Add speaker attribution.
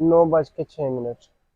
Speaker 1: 9:06۔